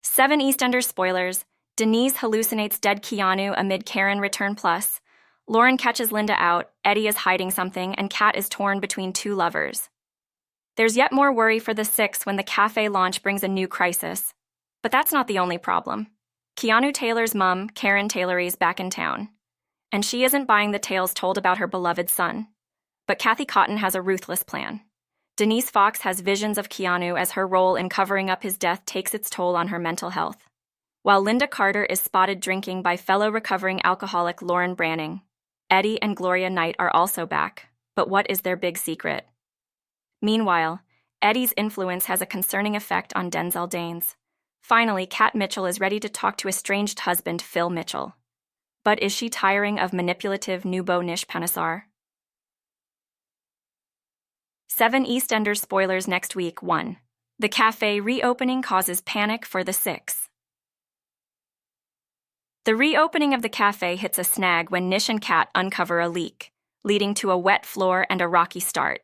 7 Eastenders spoilers. Denise hallucinates dead Keanu amid Karen return plus. Lauren catches Linda out, Eddie is hiding something, and Kat is torn between two lovers. There's yet more worry for the six when the cafe launch brings a new crisis. But that's not the only problem. Keanu Taylor's mom, Karen Taylor, is back in town. And she isn't buying the tales told about her beloved son. But Kathy Cotton has a ruthless plan. Denise Fox has visions of Keanu as her role in covering up his death takes its toll on her mental health. While Linda Carter is spotted drinking by fellow recovering alcoholic Lauren Branning. Eddie and Gloria Knight are also back, but what is their big secret? Meanwhile, Eddie's influence has a concerning effect on Denzel Danes. Finally, Kat Mitchell is ready to talk to estranged husband Phil Mitchell. But is she tiring of manipulative Nubo Nish Panesar? 7 EastEnders spoilers next week. 1. The cafe reopening causes panic for the six. The reopening of the cafe hits a snag when Nish and Kat uncover a leak, leading to a wet floor and a rocky start.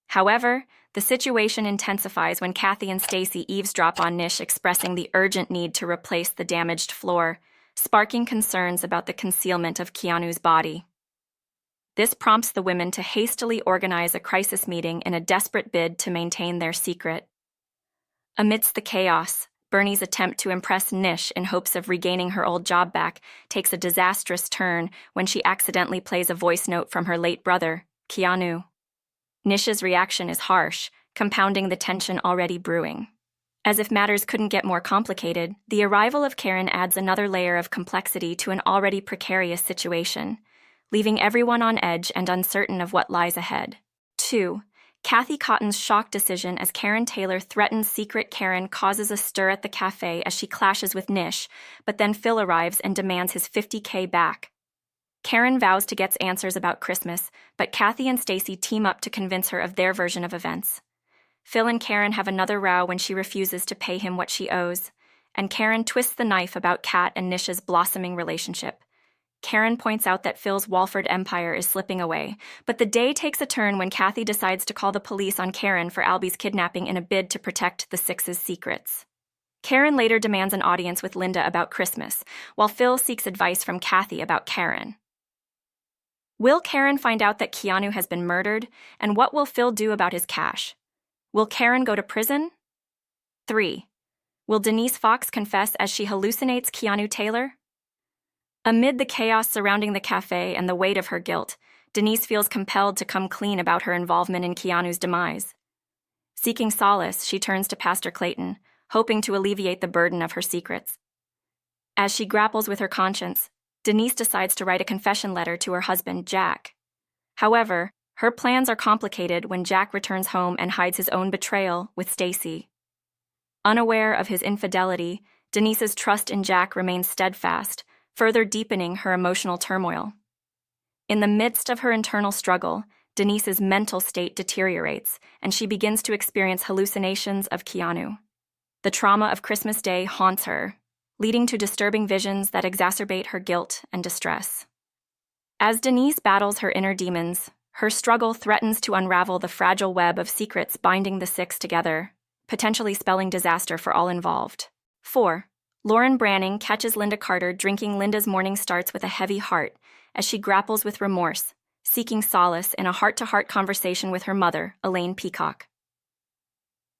However, the situation intensifies when Kathy and Stacy eavesdrop on Nish expressing the urgent need to replace the damaged floor, sparking concerns about the concealment of Keanu's body. This prompts the women to hastily organize a crisis meeting in a desperate bid to maintain their secret. Amidst the chaos, Bernie's attempt to impress Nish in hopes of regaining her old job back takes a disastrous turn when she accidentally plays a voice note from her late brother, Keanu. Nish's reaction is harsh, compounding the tension already brewing. As if matters couldn't get more complicated, the arrival of Karen adds another layer of complexity to an already precarious situation, leaving everyone on edge and uncertain of what lies ahead. 2. Kathy Cotton's shock decision as Karen Taylor threatens secret Karen causes a stir at the cafe as she clashes with Nish, but then Phil arrives and demands his $50K back. Karen vows to get answers about Christmas, but Kathy and Stacy team up to convince her of their version of events. Phil and Karen have another row when she refuses to pay him what she owes, and Karen twists the knife about Kat and Nish's blossoming relationship. Karen points out that Phil's Walford empire is slipping away, but the day takes a turn when Kathy decides to call the police on Karen for Albie's kidnapping in a bid to protect the six's secrets. Karen later demands an audience with Linda about Christmas, while Phil seeks advice from Kathy about Karen. Will Karen find out that Keanu has been murdered, and what will Phil do about his cash? Will Karen go to prison? 3. Will Denise Fox confess as she hallucinates Keanu Taylor? Amid the chaos surrounding the cafe and the weight of her guilt, Denise feels compelled to come clean about her involvement in Keanu's demise. Seeking solace, she turns to Pastor Clayton, hoping to alleviate the burden of her secrets. As she grapples with her conscience, Denise decides to write a confession letter to her husband, Jack. However, her plans are complicated when Jack returns home and hides his own betrayal with Stacy. Unaware of his infidelity, Denise's trust in Jack remains steadfast, further deepening her emotional turmoil. In the midst of her internal struggle, Denise's mental state deteriorates, and she begins to experience hallucinations of Keanu. The trauma of Christmas Day haunts her, leading to disturbing visions that exacerbate her guilt and distress. As Denise battles her inner demons, her struggle threatens to unravel the fragile web of secrets binding the six together, potentially spelling disaster for all involved. 4. Lauren Branning catches Linda Carter drinking. Linda's morning starts with a heavy heart as she grapples with remorse, seeking solace in a heart-to-heart conversation with her mother, Elaine Peacock.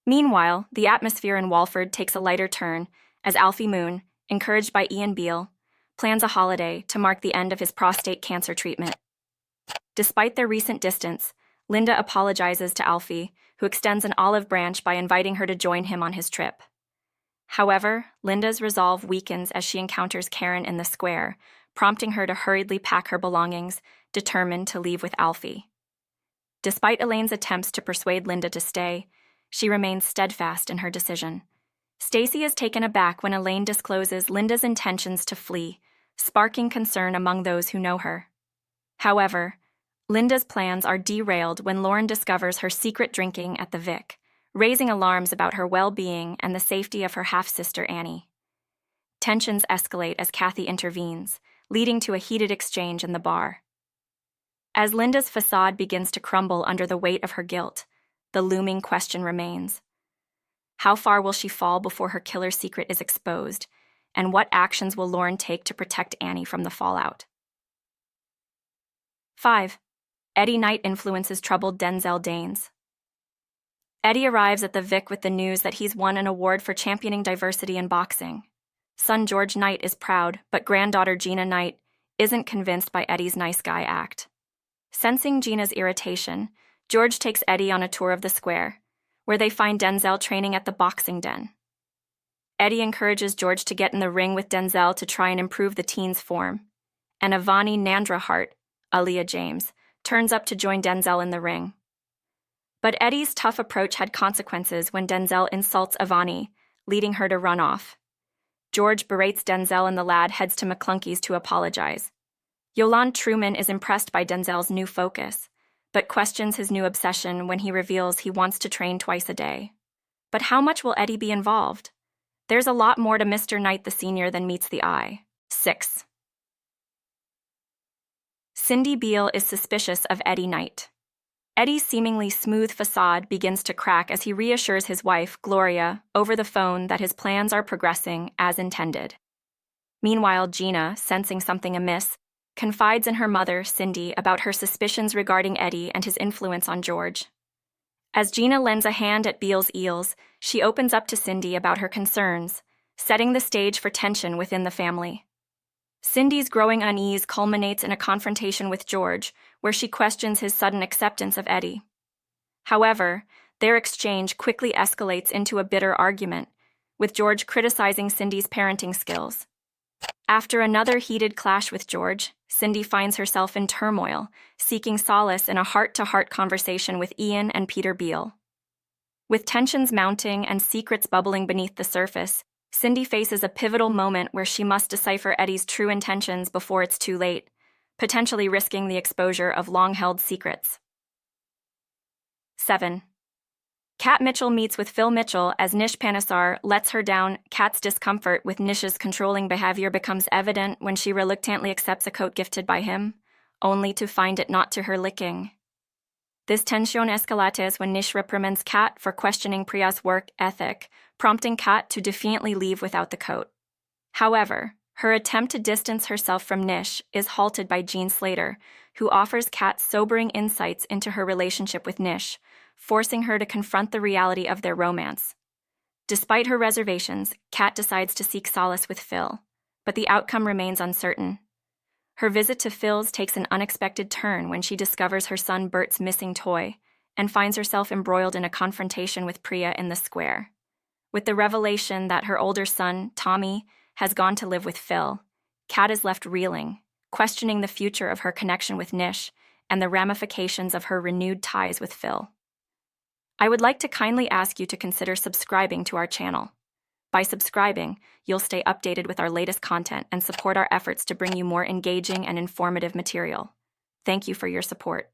Meanwhile, the atmosphere in Walford takes a lighter turn as Alfie Moon, encouraged by Ian Beale, plans a holiday to mark the end of his prostate cancer treatment. Despite their recent distance, Linda apologizes to Alfie, who extends an olive branch by inviting her to join him on his trip. However, Linda's resolve weakens as she encounters Karen in the square, prompting her to hurriedly pack her belongings, determined to leave with Alfie. Despite Elaine's attempts to persuade Linda to stay, she remains steadfast in her decision. Stacy is taken aback when Elaine discloses Linda's intentions to flee, sparking concern among those who know her. However, Linda's plans are derailed when Lauren discovers her secret drinking at the Vic, raising alarms about her well-being and the safety of her half-sister Annie. Tensions escalate as Kathy intervenes, leading to a heated exchange in the bar. As Linda's facade begins to crumble under the weight of her guilt, the looming question remains: How far will she fall before her killer's secret is exposed? And what actions will Lauren take to protect Annie from the fallout? 5. Eddie Knight influences troubled Denzel Danes. Eddie arrives at the Vic with the news that he's won an award for championing diversity in boxing. Son George Knight is proud, but granddaughter Gina Knight isn't convinced by Eddie's nice guy act. Sensing Gina's irritation, George takes Eddie on a tour of the square, where they find Denzel training at the boxing den. Eddie encourages George to get in the ring with Denzel to try and improve the teen's form, and Avani Nandrahart, Aaliyah James, turns up to join Denzel in the ring. But Eddie's tough approach had consequences when Denzel insults Avani, leading her to run off. George berates Denzel and the lad heads to McClunky's to apologize. Yolande Trueman is impressed by Denzel's new focus, but questions his new obsession when he reveals he wants to train twice a day. But how much will Eddie be involved? There's a lot more to Mr. Knight the Senior than meets the eye. 6. Cindy Beale is suspicious of Eddie Knight. Eddie's seemingly smooth facade begins to crack as he reassures his wife, Gloria, over the phone that his plans are progressing as intended. Meanwhile, Gina, sensing something amiss, confides in her mother, Cindy, about her suspicions regarding Eddie and his influence on George. As Gina lends a hand at Beale's eels, she opens up to Cindy about her concerns, setting the stage for tension within the family. Cindy's growing unease culminates in a confrontation with George, where she questions his sudden acceptance of Eddie. However, their exchange quickly escalates into a bitter argument, with George criticizing Cindy's parenting skills. After another heated clash with George, Cindy finds herself in turmoil, seeking solace in a heart-to-heart conversation with Ian and Peter Beale. With tensions mounting and secrets bubbling beneath the surface, Cindy faces a pivotal moment where she must decipher Eddie's true intentions before it's too late, potentially risking the exposure of long-held secrets. 7. Kat Mitchell meets with Phil Mitchell as Nish Panesar lets her down. Kat's discomfort with Nish's controlling behavior becomes evident when she reluctantly accepts a coat gifted by him, only to find it not to her liking. This tension escalates when Nish reprimands Kat for questioning Priya's work ethic, prompting Kat to defiantly leave without the coat. However, her attempt to distance herself from Nish is halted by Jean Slater, who offers Kat sobering insights into her relationship with Nish, forcing her to confront the reality of their romance. Despite her reservations, Kat decides to seek solace with Phil, but the outcome remains uncertain. Her visit to Phil's takes an unexpected turn when she discovers her son Bert's missing toy and finds herself embroiled in a confrontation with Priya in the square. With the revelation that her older son, Tommy, has gone to live with Phil, Kat is left reeling, questioning the future of her connection with Nish and the ramifications of her renewed ties with Phil. I would like to kindly ask you to consider subscribing to our channel. By subscribing, you'll stay updated with our latest content and support our efforts to bring you more engaging and informative material. Thank you for your support.